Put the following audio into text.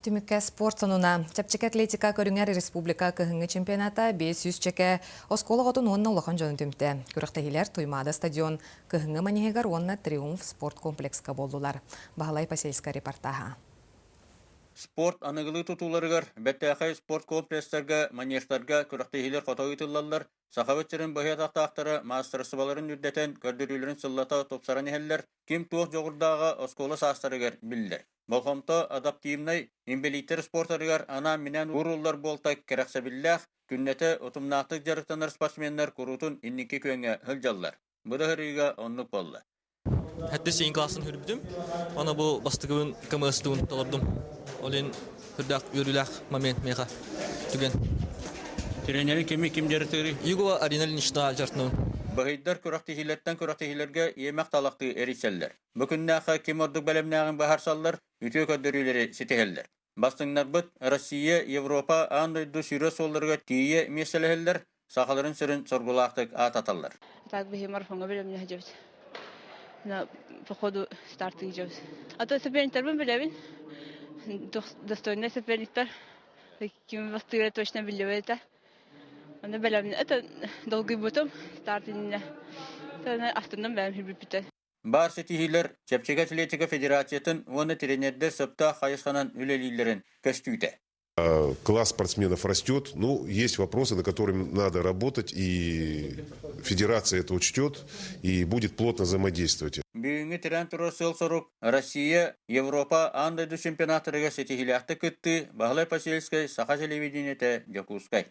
Түмікке спорт сонуна. Чапчык атлетика көріңер республика көхіңі чемпионата 500 чеке осколы ғотын онына олақан жонын түмті. Көріқтігілер Туймада стадион көхіңі манегер онына Триумф спорт комплекска болдылар. Бағалай Пасельска репортаға. Спорт анығылы тұтуларығар, бәттәқай спорт комплекстерге, манеждарға көріқтігілер қотауытылалар, сақавытчырын бұхия тақтақтары мастырсыбаларын үрдетен көрдірілерін сыллата топсаран әхеллер, кем туық жоғырдағы осколы састарығар білдер. Болхомто адаптивнай имбелитер спорттарығар ана минен уруллар болтай керақсабиллах, күннеті отымнақтық жарықтанар спортсменлер құрутын иннеке көнге хылжаллар. Бұда хырыға онлық болды. Хәтте сейін классын хүрбідім. Ана бұл бастығын кымыстығын талырдым. Олен хүрдәк үріләк момент меға түген. Тренері кем жарықтыры? Югова ареналин ішна жартынуын. Бағайдар көрақтығылерден көрақтығылерге емек талақты әріселдер. Бүкіннәқі кем ордық бәлемнәғын бағарсалар, үтіе көдірілері сетехелдер. Бастыңнар бұд, Россия, Европа, андойды сүйрі солдарға тие меселехелдер, сақаларын сүрін соргулақтық ататалар. Так бы марафонга белемне хәҗәбез. На походу старты идёт. А то соперниктар беләбез. Достойный соперниктар. Ким востыра точно беләбез. Аны беләбез. Это долгый бутом стартында. Тәне астыннан бәм хибипте. Бар сетихилер Чапчык атлетика федерациятын оны тренердер сыпта хайысханан үлелилерин көстүйте. Класс спортсменов растет, ну, есть вопросы, на которые надо работать, и федерация это учтет и будет плотно взаимодействовать. Бүгінгі тирен тұры сыл сорук Россия, Европа, андайды чемпионаттырыға сетихилякты күтті, Бағлай Пасельскай, Саха телевидениеті Якускай.